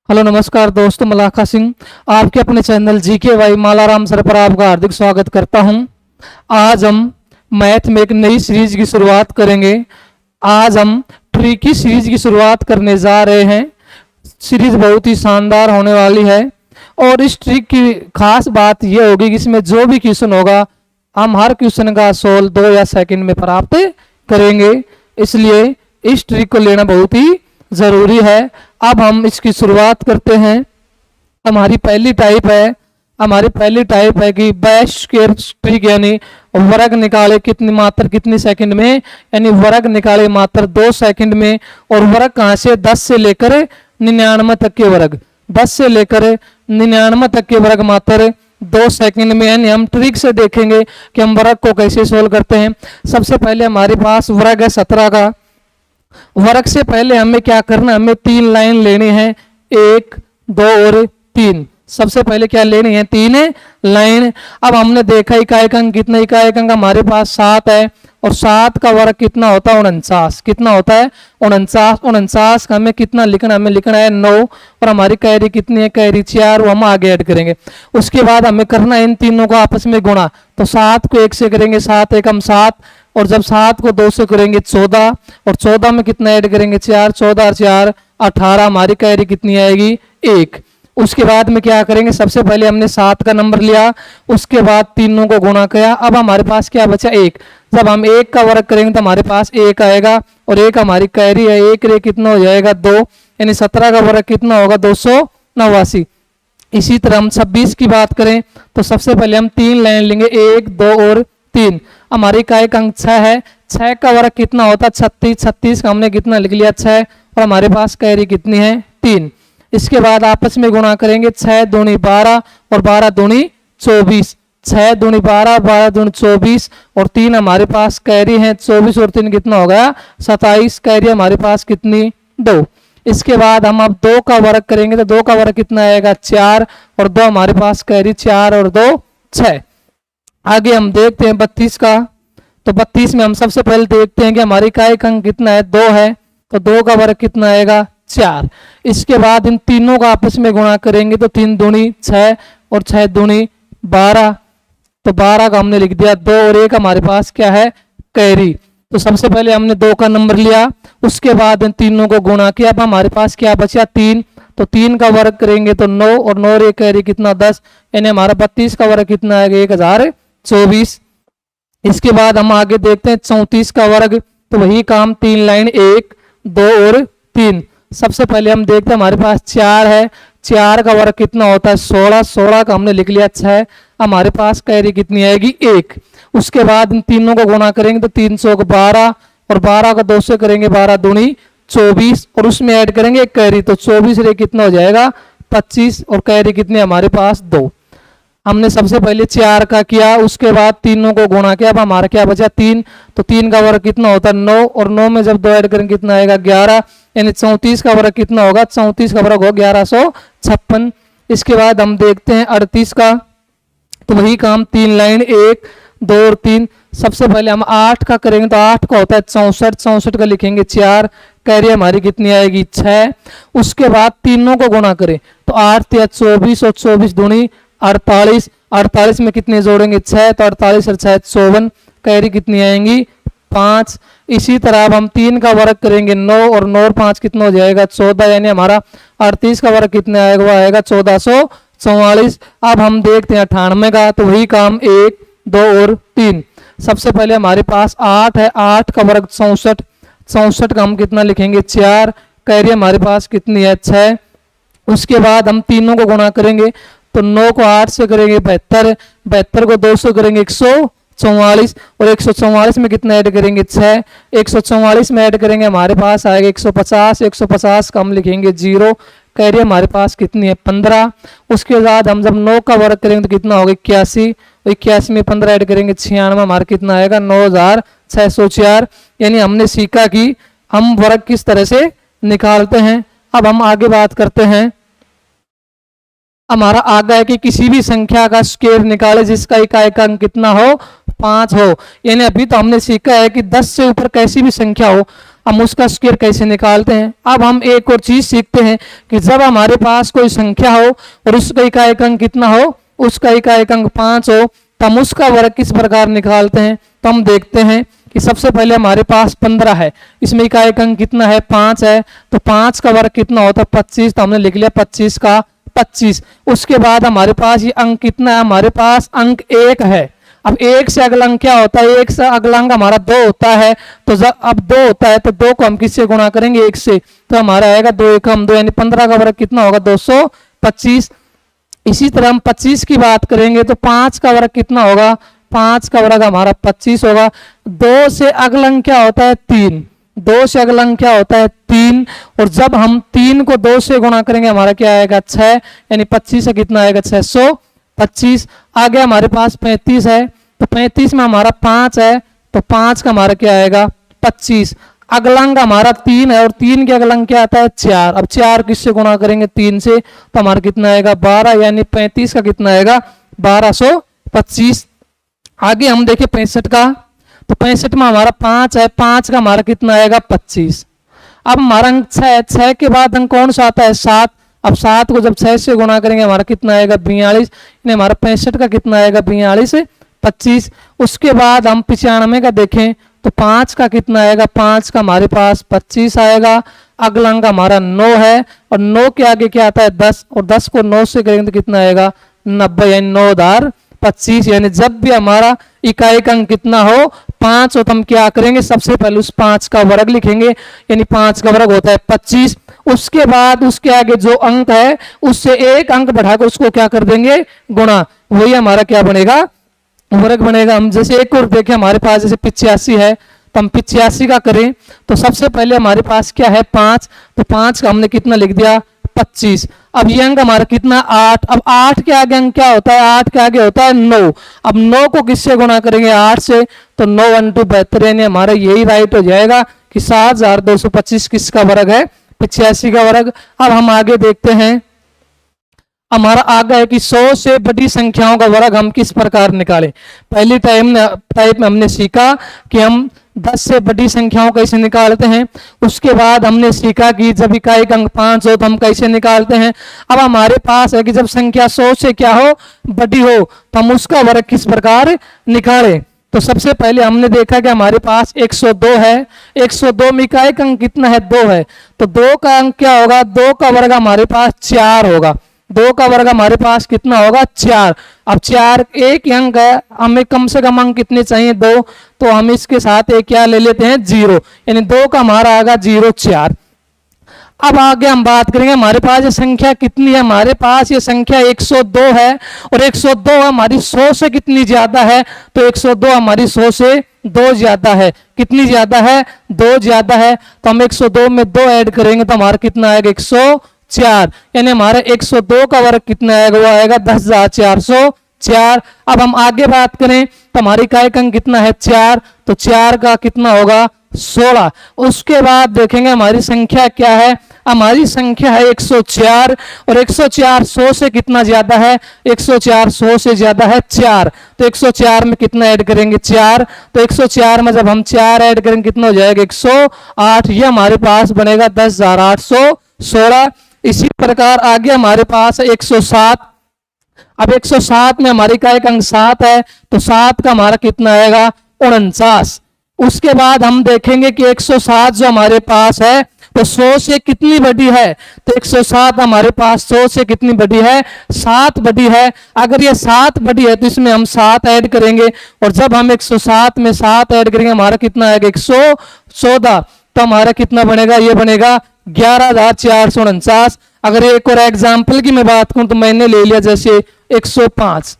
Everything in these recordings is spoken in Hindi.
हेलो नमस्कार दोस्तों, मलाखा सिंह आपके अपने channel GK Y Malaram sir पर आपका हार्दिक स्वागत करता हूं। आज हम मैथ में एक नई सीरीज की शुरुआत करेंगे। आज हम ट्री की सीरीज की शुरुआत करने जा रहे हैं। सीरीज बहुत ही शानदार होने वाली है और इस ट्रिक की खास बात यह होगी कि इसमें जो भी क्वेश्चन होगा हम हर क्वेश्चन का सोल्व 2 या सेकंड में प्राप्त करेंगे। इसलिए इस ट्रिक को लेना बहुत ही जरूरी है। अब हम इसकी शुरुआत करते हैं। हमारी पहली टाइप है कि बैश स्क्वायर ट्रिक, यानी वर्ग निकाले कितनी सेकंड में, यानी वर्ग निकाले मात्र 2 सेकंड में। और वर्ग कहां से, 10 से लेकर 99 तक के वर्ग, 10 से लेकर 99 तक के वर्ग मात्र 2 सेकंड में। यानी हम ट्रिक से देखेंगे कि हम वर्ग को कैसे सोल्व करते हैं। सबसे पहले हमारे पास वर्ग है 17 का। वर्ग से पहले हमें क्या करना, हमें 3 लाइन लेनी है, 1 2 और 3। सबसे पहले क्या लेनी है, 3 लाइन। अब हमने देखा इकाई अंक कितना, इकाई अंक हमारे पास 7 है और 7 का वर्ग कितना होता है, 49। कितना होता है, 49। 49 का हमें कितना लिखना, हमें लिखना है 9। और हमारी कैरी कितनी है, कैरी 4, वो हम आगे ऐड करेंगे। उसके बाद हमें करना है इन तीनों को आपस में गुणा। तो 7 को 1 से करेंगे, 7 एकम 7, और जब 7 को 2 से करेंगे 14, और 14 में कितना ऐड करेंगे 4, 14 और 4 18, हमारी कैरी कितनी आएगी 1। उसके बाद में क्या करेंगे, सबसे पहले हमने 7 का नंबर लिया, उसके बाद तीनों को गुणा किया। अब हमारे पास क्या बचा, 1। जब हम 1 का वर्ग करेंगे तो हमारे पास 1 आएगा, और 1 हमारी कैरी है, 1 रे कितना हो जाएगा 2, यानी 17 का वर्ग कितना होगा 289। इसी तरह हम 26 की बात करें तो सबसे पहले हम 3 लाइन लेंगे, 1 2 और 3। हमारी इकाई अंक 6 है, 6 का वर्ग कितना होता है 36। 36 का हमने कितना लिख लिया 6, और हमारे पास कैरी कितनी है 3। इसके बाद आपस में गुणा करेंगे, 6 दूनी 12 और 12 दूनी 24। 6 दूनी 12, 12 दूनी 24, और 3 हमारे पास कैरी है 24, और 3 कितना हो गया 27। कैरी हमारे पास कितनी 2। इसके बाद हम अब 2 का वर्ग करेंगे तो 2 का वर्ग कितना आएगा 4, और 2 हमारे पास कैरी 4 और 2 6। आगे हम देखते हैं 32 का। तो 32 में हम सबसे पहले देखते हैं कि हमारी इकाई अंक कितना है 2 है, तो 2 का वर्ग कितना आएगा 4। इसके बाद इन तीनों का आपस में गुणा करेंगे तो 3 दूनी 6 और 6 दूनी 12, तो 12 का हमने लिख दिया 2, और 1 हमारे पास क्या है कैरी। तो सबसे पहले हमने 2 का नंबर लिया, उसके बाद इन तीनों को गुणा किया। अब हमारे पास क्या बचा 3, तो 3 का वर्ग करेंगे तो 9, और 9 रे कैरी कितना 10, यानी हमारा 32 का वर्ग कितना आएगा 1024। इसके बाद हम आगे देखते हैं 34 का वर्ग। तो वही काम 3 लाइन, 1 2 और 3। सबसे पहले हम देखते हैं हमारे पास 4 है, 4 का वर्ग कितना होता है 16। 16 का हमने लिख लिया 6, हमारे पास कैरी कितनी आएगी 1। उसके बाद इन तीनों को गुणा करेंगे तो 300 को 12, और 12 का 2 से करेंगे 12 दूनी 24, और उसमें ऐड करेंगे एक कैरी, तो 24 रे कितना हो जाएगा 25, और कैरी कितनी हमारे पास 2। हमने सबसे पहले 4 का किया, उसके बाद तीनों को गुणा किया। अब हमारा क्या बचा 3, तो 3 का वर्ग कितना होता है 9, और 9 में जब 2 ऐड करेंगे कितना आएगा 11, यानी 34 का वर्ग कितना होगा, 34 का वर्ग हो 1156। इसके बाद हम देखते हैं 38 का। तो वही काम 3 लाइन, 1 2 और 3। सबसे पहले हम 8 का करेंगे तो 8 का होता है 64। 64 का लिखेंगे 4, कैरी हमारी कितनी आएगी 6। उसके बाद तीनों को गुणा करें तो 8 या 24, और 24 दूनी 48। 48 में कितने जोड़ेंगे 6, तो 48 और 6 54, कैरी कितनी आएंगी 5। इसी तरह अब हम 3 का वर्ग करेंगे 9, और 9 और 5 कितना हो जाएगा 14, यानी हमारा 38 का वर्ग कितना आएगा, वो आएगा 1444। अब हम देखते हैं 98 का। तो वही काम 1 2 और 3। सबसे पहले हमारे पास 8 है, 8 का वर्ग 64। 64 का हम कितना लिखेंगे 4, कैरी हमारे पास कितनी है 6। उसके बाद हम तीनों को गुणा करेंगे तो 9 को 8 से करेंगे 72, 72 को 2 से करेंगे 144, और 144 में कितना ऐड करेंगे 6। 144 में ऐड करेंगे हमारे पास आएगा 150। 150 का हम लिखेंगे 0, कैरी हमारे पास कितनी है 15। उसके बाद हम जब 9 का वर्ग करेंगे तो कितना होगा 81, 81 में 15 ऐड करेंगे 96, हमारा कितना आएगा 9604। यानी हमने सीखा कि हम वर्ग किस तरह से निकालते हैं। अब हम आगे बात करते हैं। हमारा आगे है कि किसी भी संख्या का स्क्वायर निकाले जिसका इकाई अंक कितना हो 5 हो। यानी अभी तो हमने सीखा है कि 10 से ऊपर कैसी भी संख्या हो, हम उसका स्क्वायर कैसे निकालते हैं। अब हम एक और चीज सीखते हैं कि जब हमारे पास कोई संख्या हो और उसका इकाई अंक कितना हो, उसका इकाई अंक 5 हो, तो हम उसका वर्ग किस प्रकार निकालते हैं। तो हम देखते हैं कि सबसे पहले हमारे पास 15 है, इसमें इकाई अंक कितना है 5 है, तो 5 का वर्ग कितना होता है 25, तो हमने लिख लिया 25 का 25। उसके बाद हमारे पास ये अंक कितना है, हमारे पास अंक 1 है। अब 1 से अगला अंक क्या होता है, 1 से अगला अंक हमारा 2 होता है, तो जब अब 2 होता है तो 2 को हम किससे गुणा करेंगे 1 से, तो हमारा आएगा 2 1 2, यानी 15 का वर्ग कितना होगा 225। इसी तरह हम 25 की बात करेंगे तो 5 का वर्ग कितना होगा, 5 का वर्ग हमारा 25 होगा। 2 से अगला अंक क्या होता है 3, 2 से अगला अंक क्या होता है 3, और जब हम 3 को 2 से गुणा करेंगे हमारा क्या आएगा 6, यानी 25 से कितना आएगा 625। आगे हमारे पास 35 है, तो 35 में हमारा 5 है, तो 5 का हमारा क्या आएगा 25। अगला अंक हमारा 3 है और 3 के अगला अंक क्या आता है 4। अब 4 किससे गुणा करेंगे 3 से, तो हमारा कितना आएगा 12, यानी 35 का कितना आएगा 1225। आगे हम देखें 65 का, तो 65 में हमारा 5 है, 5 का हमारा कितना आएगा 25। अब हमारा अंक 6 है, 6 के बाद अंक कौन सा आता है 7। अब 7 को जब 6 से गुणा करेंगे हमारा कितना आएगा 42, यानी हमारा 65 का कितना आएगा 42 25। उसके बाद हम 95 का देखें तो 5 का कितना आएगा, 5 का हमारे पास 25 आएगा। अगला अंक हमारा 9 है और 9 के आगे क्या आता है 10, और 10 को 9 से करेंगे तो कितना आएगा 90, यानी 9 दार 25। यानी जब भी हमारा इकाई अंक कितना हो 5 हो तो हम क्या करेंगे, सबसे पहले उस 5 का वर्ग लिखेंगे, यानी 5 का वर्ग होता है 25। उसके बाद उसके आगे जो अंक है उससे एक अंक बढ़ाकर उसको क्या कर देंगे गुणा, वही हमारा क्या बनेगा वर्ग बनेगा। हम जैसे एक और देखें, हमारे पास जैसे 85 है, तो हम 85 का करें तो सबसे पहले हमारे पास क्या है 5, तो 5 का हमने कितना लिख दिया 25। अब ये अंक हमारा कितना 8, अब 8 के आगे अंक क्या होता है, 8 के आगे होता है 9। अब 9 को किससे गुणा करेंगे 8 से, तो 9 1 2 72, यानी हमारा यही राइट हो जाएगा कि 7225 किसका वर्ग है 85 का वर्ग। अब हम आगे देखते हैं, हमारा आगे है कि 100 से बड़ी संख्याओं का वर्ग हम किस प्रकार निकालें। पहली टाइप में हमने सीखा कि हम 10 से बड़ी संख्याओं कैसे निकालते हैं। उसके बाद हमने सीखा कि जब इकाई अंक 5 हो तो हम कैसे निकालते हैं। अब हमारे पास है कि जब संख्या 100 से क्या हो बड़ी हो तो हम उसका वर्ग किस प्रकार निकालें। तो सबसे पहले हमने देखा कि हमारे पास 102 है, 102 में इकाई अंक कितना है 2 है, तो 2 का अंक क्या होगा, 2 का वर्ग हमारे पास 4 होगा, 2 का वर्ग हमारे पास कितना होगा 4। अब 4 एक ही अंक है, हमें कम से कम अंक कितने चाहिए 2, तो हम इसके साथ एक क्या ले लेते हैं 0, यानी 2 का हमारा आएगा 0 4। अब आगे हम बात करेंगे हमारे पास ये संख्या कितनी है, हमारे पास ये संख्या 102 है और 102 हमारी 100 से कितनी ज्यादा है, तो 102 हमारी 100 से 2 ज्यादा है। कितनी ज्यादा है 2 ज्यादा है, तो हम 102 में 2 ऐड करेंगे तो हमारा कितना आएगा 104, यानी हमारा 102 का वर्ग कितना आएगा वो आएगा 10,404। अब हम आगे बात करें तो हमारी इकाई अंक कितना है 4, तो 4 का कितना होगा 16। उसके बाद देखेंगे हमारी संख्या क्या है, हमारी संख्या है 104 और 104 100 से कितना ज्यादा है, 104 100 से ज्यादा है 4, तो 104 में कितना ऐड करेंगे 4, तो 104 में जब हम 4 ऐड करेंगे कितना हो जाएगा 108, ये हमारे पास बनेगा 10,816। इसी प्रकार आगे हमारे पास है 107। अब 107 में हमारी इकाई अंक 7 है, तो 7 का हमारा कितना आएगा 49। उसके बाद हम देखेंगे कि 107 जो हमारे पास है तो 100 से कितनी बड़ी है, तो 107 हमारे पास 100 से कितनी बड़ी है 7 बड़ी है। अगर ये 7 बड़ी है तो इसमें हम 7 ऐड करेंगे और जब हम 107 में 7 ऐड करेंगे हमारा कितना आएगा 114, तो हमारा कितना बनेगा, ये बनेगा 11,449। अगर एक और एग्जाम्पल की मैं बात करूं तो मैंने ले लिया जैसे 105।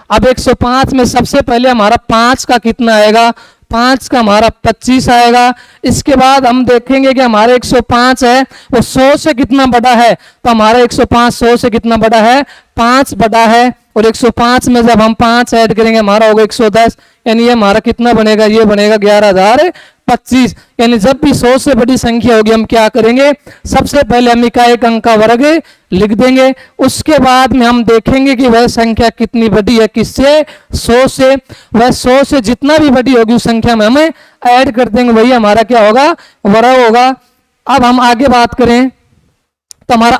अब 105 में सबसे पहले हमारा 5 का कितना आएगा, 5 का हमारा 25 आएगा। इसके बाद हम देखेंगे कि हमारा 105 है वो 100 से कितना बड़ा है, तो हमारा 105 100 से कितना बड़ा है 5 बड़ा है, और 105 में जब हम 5 ऐड करेंगे हमारा होगा 110, यानी ये हमारा कितना बनेगा, ये बनेगा 11,025। यानी जब भी 100 से बड़ी संख्या होगी हम क्या करेंगे, सबसे पहले हम इकाई अंक का वर्ग लिख देंगे। उसके बाद में हम देखेंगे कि वह संख्या कितनी बड़ी है, किससे 100 से। वह 100 से जितना भी बड़ी होगी उस संख्या में हमें ऐड कर देंगे, वही हमारा क्या होगा, वर्ग होगा। अब हम आगे बात करें तो हमारा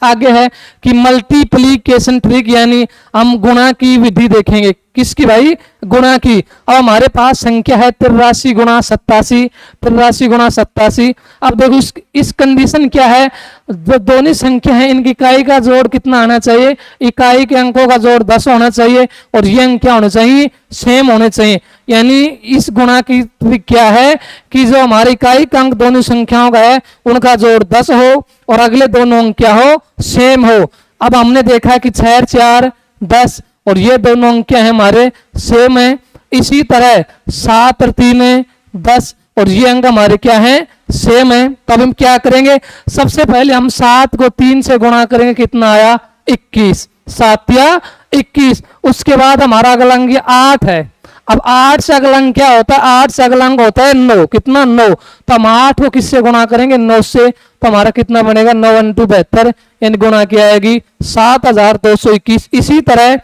आगे है कि मल्टीप्लीकेशन ट्रिक, यानी हम गुणा की विधि देखेंगे। किसकी भाई, गुणा की। अब हमारे पास संख्या है 83 गुणा 87, 83 गुणा 87। अब देखो इस कंडीशन क्या है, जो दोनों संख्या है इनकी इकाई का जोड़ कितना आना चाहिए, इकाई के अंकों का जोड़ 10 होना चाहिए और ये अंक क्या होने चाहिए, सेम होने चाहिए। यानी इस गुणा की ट्रिक क्या है कि जो हमारे इकाई का अंक दोनों संख्याओं का है उनका जोड़ 10 हो और अगले दोनों अंक क्या हो, सेम हो। अब हमने देखा कि 6 4 10 और ये दोनों अंक क्या है हमारे, सेम है। इसी तरह 7 और 3 10 और ये अंक हमारे क्या है, सेम है। तब हम क्या करेंगे, सबसे पहले हम 7 को 3 से गुणा करेंगे, कितना आया 21, 7 या 21। उसके बाद हमारा अगला अंक 8 है। अब 8 से अगला अंक क्या होता है, 8 से अगला अंक होता है 9, कितना 9। तो हम 8 को किससे गुणा करेंगे, 9 से। तो हमारा कितना बनेगा, 9 × 2 72, यानी गुणा क्या आएगी 7221। इसी तरह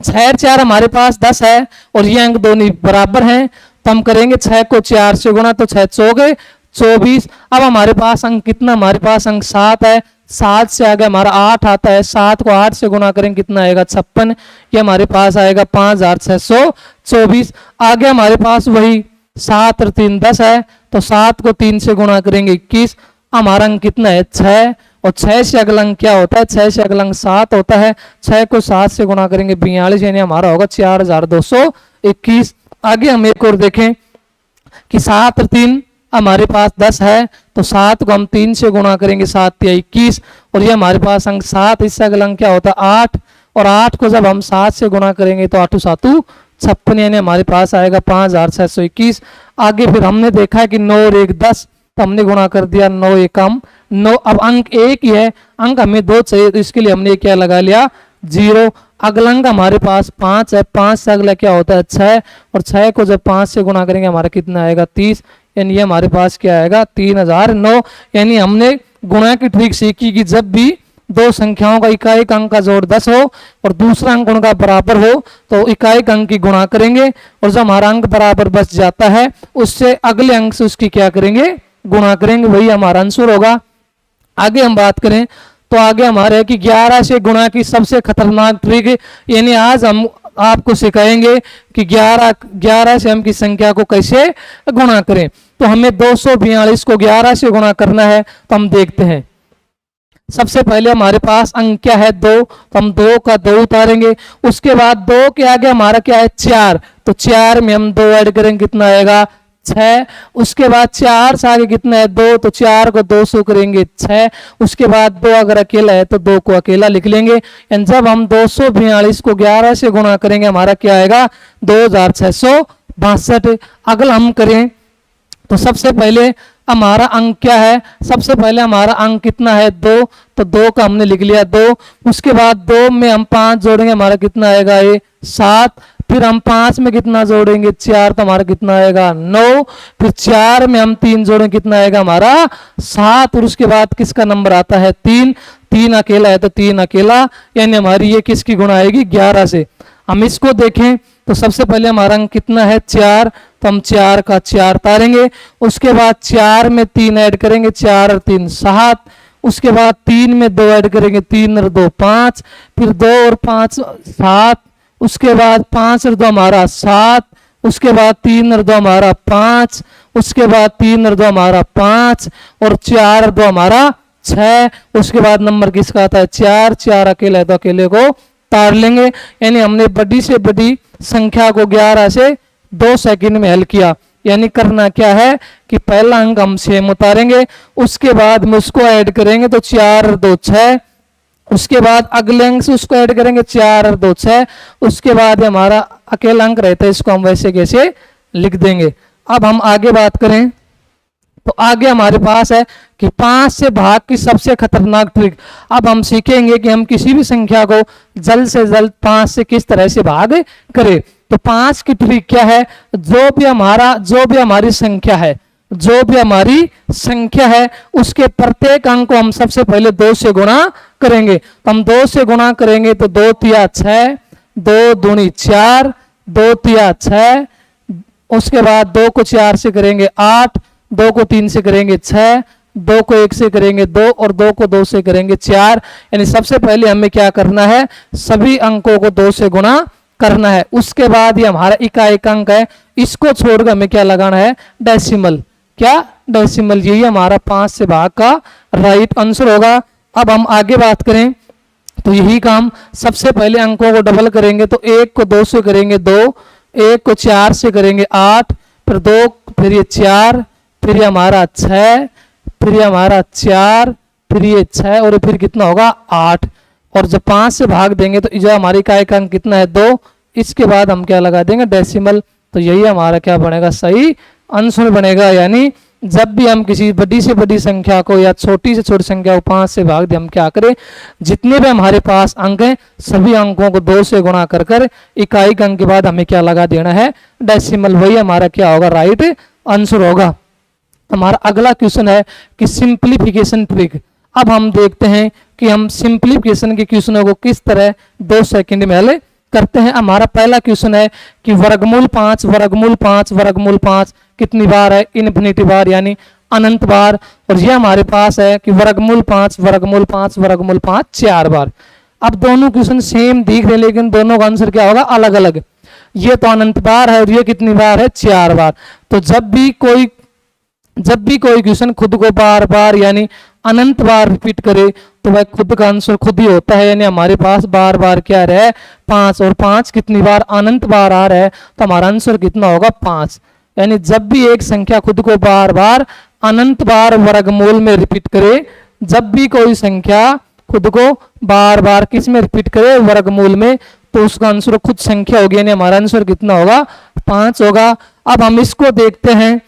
6 4 हमारे पास 10 है और ये अंक दोनों बराबर हैं, तो हम करेंगे 6 को 4 से गुणा, तो 6 चौके 24। अब हमारे पास अंक कितना, हमारे पास अंक 7 है, 7 से आगे हमारा 8 आता है, 7 को 8 से गुणा करेंगे कितना आएगा 56, ये हमारे पास आएगा 5624। आगे हमारे पास वही 7 और 3 10 है, तो 7 को 3 से गुणा करेंगे 21, हमारा अंक कितना है 6। और 6 से अगला अंक क्या होता है, 6 से अगला अंक 7 होता है, 6 को 7 से गुणा करेंगे 42, यानी हमारा होगा 4221। आगे हम एक और देखें कि 7 और 3 हमारे पास 10 है, तो 7 को हम 3 से गुणा करेंगे 7 या 21 और ये हमारे पास अंक 7। इससे अगला अंक क्या होता है 8 और 8 को जब हम 7 से गुणा करेंगे तो 8 7 56, यानी हमारे पास आएगा 5621। आगे फिर हमने देखा कि 9 और 1 10, तो हमने गुणा कर दिया 9 एकम 9। अब अंक एक ही है, अंक हमें 2 चाहिए, तो इसके लिए हमने क्या लगा लिया 0। अगला अंक हमारे पास 5 है, 5 से अगला क्या होता है 6 और 6 को जब 5 से गुणा करेंगे हमारा कितना आएगा 30, यानी ये हमारे पास क्या आएगा 3009। यानी हमने गुणा की ट्रिक सीखी कि जब भी दो संख्याओं का इकाई अंक का जोड़ 10 हो और दूसरा अंक उनका बराबर हो तो इकाई अंक की गुणा करेंगे और जब हमारा अंक बराबर बच जाता है उससे अगले अंक से उसकी क्या करेंगे, गुणा करेंगे, वही हमारा आंसर होगा। आगे हम बात करें तो आगे हमारे है कि 11 से गुणा की सबसे खतरनाक ट्रिक, यानी आज हम आपको सिखाएंगे कि 11 से हम की संख्या को कैसे गुणा करें। तो हमें 242 को 11 से गुणा करना है, तो हम देखते हैं। सबसे पहले हमारे पास अंक क्या है 2, तो हम 2 का 2 उतारेंगे। उसके बाद 2 के आगे हमारा क्या है 4, तो 4 में हम 2 ऐड करेंगे कितना आएगा 6। उसके बाद 4 से आगे कितना है 2, तो 4 को 2 से करेंगे 6। उसके बाद 2 अगर अकेला है तो 2 को अकेला लिख लेंगे। जब हम 242 को 11 से गुणा करेंगे हमारा क्या आएगा 2662। अगला हम करें तो सबसे पहले हमारा अंक क्या है, सबसे पहले हमारा अंक कितना है 2, तो 2 का हमने लिख लिया 2। उसके बाद 2 में हम 5 जोड़ेंगे हमारा कितना आएगा ये 7। फिर हम 5 में कितना जोड़ेंगे 4, तो हमारा कितना आएगा 9। फिर 4 में हम 3 जोड़ेंगे कितना आएगा हमारा 7। और उसके बाद किसका नंबर आता है 3, 3 अकेला है तो 3 अकेला, यानी हमारी ये किसकी गुणा आएगी 11 से। हम इसको देखें तो सबसे पहले हमारा अंक कितना है 4, तो हम 4 का 4 तारेंगे। उसके बाद 4 में 3 ऐड करेंगे, 4 और 3 7। उसके बाद 3 में 2 ऐड करेंगे, 3 और 2 5। फिर 2 और 5 7। उसके बाद 5 और 2 हमारा 7। उसके बाद 3 और 2 हमारा 5। उसके बाद 3 और 2 हमारा 5 और 4 और 2 हमारा 6। उसके बाद नंबर किसका आता है 4, 4 अकेला है तो अकेले को तार लेंगे। यानी हमने बड़ी से बड़ी संख्या को 11 से 2 सेकंड में हल किया। यानी करना क्या है कि पहला अंक हम 6 उतारेंगे, उसके बाद में उसको ऐड करेंगे तो 4 और 2 6। उसके बाद अगले अंक से उसको ऐड करेंगे 4 और 2 6। उसके बाद हमारा अकेला अंक रहता है, इसको हम वैसे कैसे लिख देंगे। अब हम आगे बात करें तो आगे हमारे पास है कि 5 से भाग की सबसे खतरनाक ट्रिक। अब हम सीखेंगे कि हम किसी भी संख्या को जल्द से जल्द 5 से किस तरह से भाग करें। तो 5 की ट्रिक क्या है, जो भी हमारी संख्या है उसके प्रत्येक अंक को हम सबसे पहले 2 से गुणा करेंगे। तो हम 2 से गुणा करेंगे तो 2 तिया 6, 2 दूनी 4, 2 तिया 6। उसके बाद 2 को 4 से करेंगे 8, 2 को 3 से करेंगे 6, 2 को 1 से करेंगे 2 और 2 को 2 से करेंगे 4। यानी सबसे पहले हमें क्या करना है, सभी अंकों को 2 से गुणा करना है। उसके बाद ये हमारा इकाई अंक है, इसको छोड़कर हमें क्या लगाना है, डेसिमल। क्या, डेसिमल। यही हमारा 5 से भाग का राइट आंसर होगा। अब हम आगे बात करें तो यही काम, सबसे पहले अंकों को डबल करेंगे तो 1 को 2 से करेंगे 2, 1 को 4 से करेंगे 8, फिर 2, फिर ये 4, फिर ये हमारा 6, फिर ये हमारा 4, फिर ये 6 और फिर कितना होगा 8। और जब 5 से भाग देंगे तो जो हमारी इकाई का अंक कितना है 2। इसके बाद हम क्या लगा देंगे, डेसिमल। तो यही हमारा क्या बनेगा, सही आंसर बनेगा। यानी जब भी हम किसी बड़ी से बड़ी संख्या को या छोटी से छोटी संख्या को 5 से भाग दें, हम क्या करें, जितने भी हमारे पास अंक हैं सभी अंकों को 2 से गुणा कर कर इकाई अंक के बाद हमें क्या लगा देना है, डेसिमल। वही हमारा क्या होगा, राइट आंसर होगा। हमारा अगला क्वेश्चन है कि सिंप्लीफिकेशन ट्रिक। अब हम देखते हैं कि हम सिंप्लीफिकेशन के क्वेश्चनों को किस तरह 2 सेकंड में हल करते हैं। हमारा पहला क्वेश्चन है कि वर्गमूल 5 वर्गमूल 5 वर्गमूल 5 कितनी बार है, इन्फिनिटी बार यानी अनंत बार। और यह हमारे पास है कि वर्गमूल 5 वर्गमूल 5 वर्गमूल 5 4 बार। अब दोनों क्वेश्चन सेम दिख रहे हैं लेकिन दोनों का आंसर क्या होगा, अलग अलग। ये तो अनंत बार है और ये कितनी बार है, 4 बार। तो जब भी कोई क्वेश्चन खुद को बार बार यानी अनंत बार रिपीट करे तो वह खुद का आंसर खुद ही होता है। यानी हमारे पास बार बार क्या रहा है, 5, और 5 कितनी बार अनंत बार आ रहा है तो हमारा आंसर कितना होगा, 5। यानी जब भी एक संख्या खुद को बार बार अनंत बार वर्गमूल में रिपीट करे, जब भी कोई संख्या खुद को बार बार किस में रिपीट करे, वर्गमूल में, तो उसका आंसर खुद संख्या होगी। यानी हमारा आंसर कितना होगा, 5 होगा। अब हम इसको देखते हैं।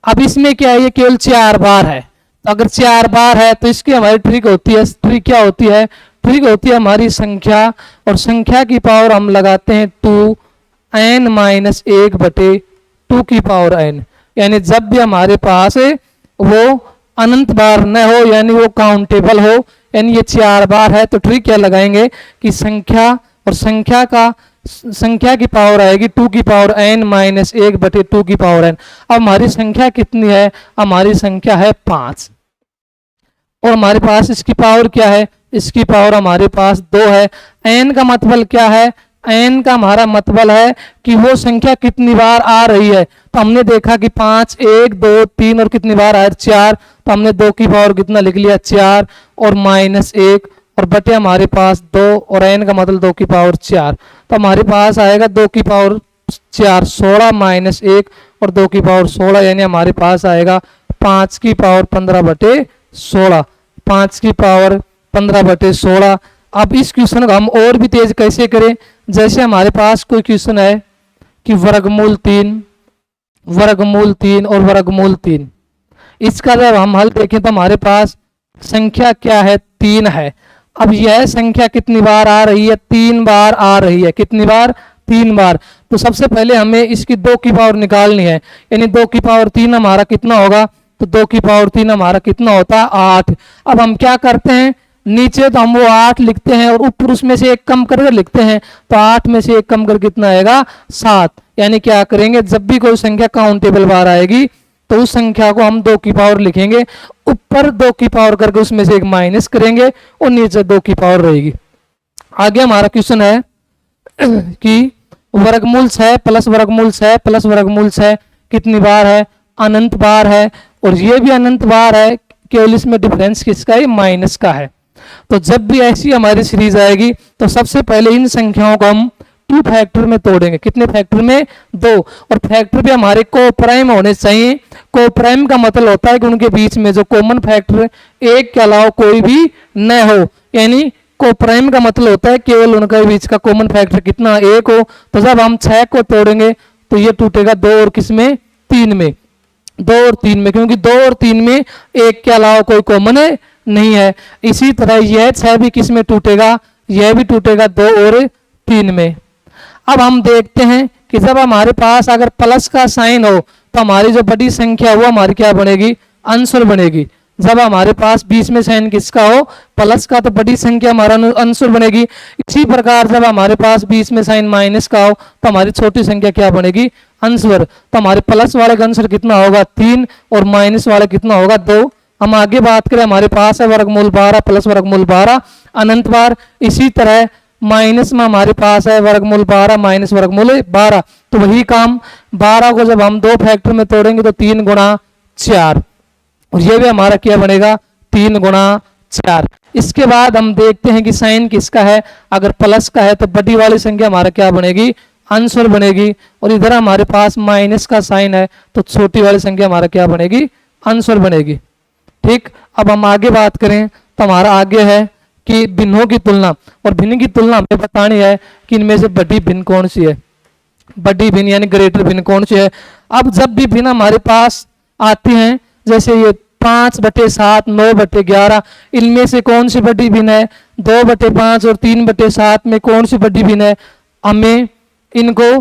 अब इसमें क्या है, ये केवल 4 बार है। तो अगर 4 बार है तो इसकी हमारी ट्रिक होती है, ट्रिक क्या होती है, ट्रिक होती है हमारी संख्या, और संख्या की पावर हम लगाते हैं 2n-1 बटे 2 की पावर n। यानी जब भी हमारे पास वो अनंत बार न हो यानी वो काउंटेबल हो, यानी ये 4 बार है, तो ट्रिक क्या लगाएंगे कि संख्या और संख्या की पावर आएगी 2 की पावर n-1 बटे 2 की पावर n। अब हमारी संख्या कितनी है, हमारी संख्या है 5, और हमारे पास इसकी पावर क्या है, इसकी पावर हमारे पास 2 है। n का मतलब क्या है, n का हमारा मतलब है कि वो संख्या कितनी बार आ रही है। तो हमने देखा कि 5, 1, 2, 3 और कितनी बार आया, 4। तो हमने 2 की पावर कितना लिख लिया, 4 और -1 और बटे हमारे पास 2 और n का मतलब 2 की पावर 4। तो हमारे पास आएगा 2 की पावर 4 16 -1 और 2 की पावर 16, यानी हमारे पास आएगा 5 की पावर 15 बटे 16, 5 की पावर 15 बटे 16। अब इस क्वेश्चन को हम और भी तेज कैसे करें, जैसे हमारे पास कोई क्वेश्चन है कि वर्गमूल 3 और वर्गमूल 3, इसका जब हम हल देखें तो हमारे पास संख्या क्या है, 3 है। अब यह संख्या कितनी बार आ रही है, 3 बार आ रही है। कितनी बार, 3 बार। तो सबसे पहले हमें इसकी 2 की पावर निकालनी है, यानी 2 की पावर 3 हमारा कितना होगा, तो 2 की पावर 3 हमारा कितना होता है, 8। अब हम क्या करते हैं, नीचे तो हम वो 8 लिखते हैं और ऊपर उसमें से 1 कम करके लिखते हैं। तो 8 में से 1 कम कर कितना आएगा, 7। यानी क्या करेंगे, जब भी कोई संख्या काउंटेबल बार आएगी तो उस संख्या को हम 2 की पावर लिखेंगे, ऊपर 2 की पावर करके उसमें से 1 माइनस करेंगे और नीचे 2 की पावर रहेगी। आगे हमारा क्वेश्चन है कि वर्गमूल 6 प्लस वर्गमूल 6 प्लस वर्गमूल 6 कितनी बार है, अनंत बार है। और ये भी अनंत बार है, केवल इसमें डिफरेंस किसका है, माइनस का है। तो जब भी ऐसी हमारी सीरीज आएगी तो सबसे पहले इन संख्याओं को हम 2 फैक्टर में तोड़ेंगे। कितने फैक्टर में, 2। और फैक्टर भी हमारे को प्राइम होने चाहिए। को प्राइम का मतलब होता है कि उनके बीच में जो कॉमन फैक्टर एक के अलावा कोई भी न हो, यानी को प्राइम का मतलब होता है केवल उनके बीच का कॉमन फैक्टर कितना, 1 हो। तो जब हम 6 को तोड़ेंगे तो ये टूटेगा 2 और किसमें, 3 में, 2 और 3 में, क्योंकि 2 और 3 में 1 के अलावा कोई कॉमन नहीं है। इसी तरह यह 6 भी किस में टूटेगा, यह भी टूटेगा 2 और 3 में। अब हम देखते हैं कि जब हमारे पास अगर प्लस का साइन हो तो हमारी जो बड़ी संख्या वो हमारी क्या बनेगी, आंसर बनेगी। जब हमारे पास बीच में साइन किसका हो, प्लस का, तो बड़ी संख्या हमारा आंसर बनेगी। इसी प्रकार जब हमारे पास बीच में साइन माइनस का हो तो हमारी छोटी संख्या क्या बनेगी, आंसर। तो हमारे प्लस वाले का आंसर कितना होगा 3 और माइनस वाला कितना होगा 2। हम आगे बात करें, हमारे पास है वर्गमूल 12 प्लस वर्गमूल 12 अनंत बार। इसी तरह माइनस में हमारे पास है वर्गमूल 12 माइनस वर्गमूल 12, तो वही काम 12 को जब हम 2 फैक्टर में तोड़ेंगे तो 3 गुणा 4, और ये भी हमारा क्या बनेगा 3 गुणा 4। इसके बाद हम देखते हैं कि साइन किसका है, अगर प्लस का है तो बड़ी वाली संख्या हमारा क्या बनेगी, आंसर बनेगी, और इधर हमारे पास माइनस का साइन है तो छोटी वाली संख्या हमारा क्या बनेगी, आंसर बनेगी। ठीक, अब हम आगे बात करें तो हमारा आगे है कि भिन्नों की तुलना, और भिन्न की तुलना हमें बतानी है कि इनमें से बड़ी भिन्न कौन सी है, बड़ी भिन्न यानी ग्रेटर भिन्न कौन सी है। अब जब भी भिन्न हमारे पास आती हैं, जैसे ये 5/7 9/11, इनमें से कौन सी बड़ी भिन्न है, 2/5 और 3/7 में कौन सी बड़ी भिन्न है, हमें इनको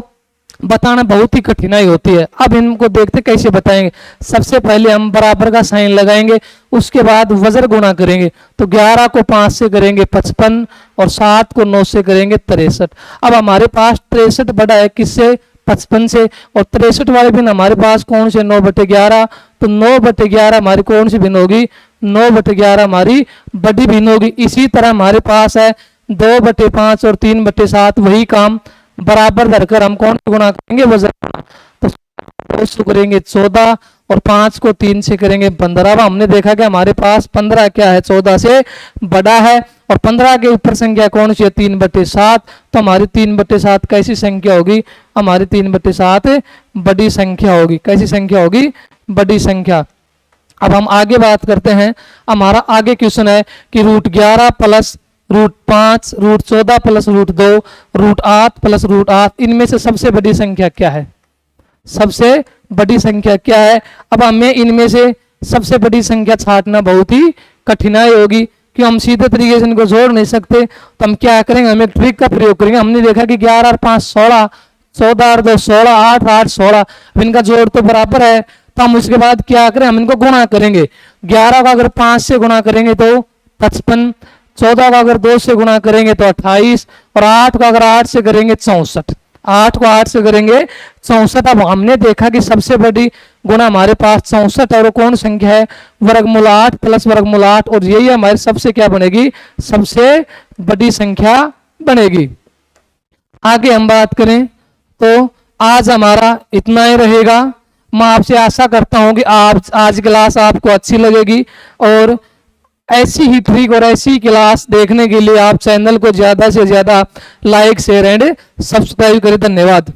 बताना बहुत ही कठिनाई होती है। अब इनको देखते कैसे बताएंगे। सबसे पहले हम बराबर का साइन लगाएंगे, उसके बाद वज्र गुणा करेंगे, तो 11 को 5 से करेंगे 55 और 7 को 9 से करेंगे 63। अब हमारे पास 63 बड़ा है किससे, 55 से, और 63 वाले भिन्न हमारे पास कौन से 9/11, तो 9/11 हमारी कौन सी भिन्न होगी, 9/11 हमारी बड़ी भिन्न होगी। इसी तरह हमारे पास है 2/5 और 3/7, वही काम बराबर धरकर हम कौन गुणा करेंगे, वज्र गुणा, तो 2 से करेंगे 14 और 5 को 3 से करेंगे 15। अब हमने देखा कि हमारे पास 15 क्या है, 14 से बड़ा है, और 15 के ऊपर संख्या कौन सी है 3/7, तो हमारी 3/7 कैसी संख्या होगी, हमारी 3/7 बड़ी संख्या होगी। कैसी संख्या होगी, बड़ी संख्या। अब हम आगे बात करते हैं, हमारा आगे क्वेश्चन है कि √11 प्लस √5 √14 प्लस √2 √8 प्लस √8, इनमें से सबसे बड़ी संख्या क्या है, सबसे बड़ी संख्या क्या है। अब हमें इनमें से सबसे बड़ी संख्या छांटना बहुत ही कठिनाई होगी, कि हम सीधे तरीके से इनको जोड़ नहीं सकते, तो हम क्या करेंगे, हम एक ट्रिक का प्रयोग करेंगे। हमने देखा कि 11 और 5 16, 14 और 2 16, 8 8 16, इनका जोड़ तो बराबर है, तो हम उसके बाद क्या करें, हम इनको गुणा करेंगे। 11 का अगर 5 से गुणा करेंगे तो 55, 14 का अगर 2 से गुणा करेंगे तो 28, और 8 का अगर 8 से करेंगे 64, 8 को 8 से करेंगे 64। अब हमने देखा कि सबसे बड़ी गुणा हमारे पास 64 है, और कौन संख्या है, वर्गमूल 8 प्लस वर्गमूल 8, और यही हमारी सबसे क्या बनेगी, सबसे बड़ी संख्या बनेगी। आगे हम बात करें तो आज हमारा इतना ही रहेगा। मैं आपसे आशा करता हूं कि आज क्लास आपको अच्छी लगेगी, और ऐसी ही ट्रिक और ऐसी क्लास देखने के लिए आप चैनल को ज्यादा से ज्यादा लाइक शेयर एंड सब्सक्राइब करें। धन्यवाद।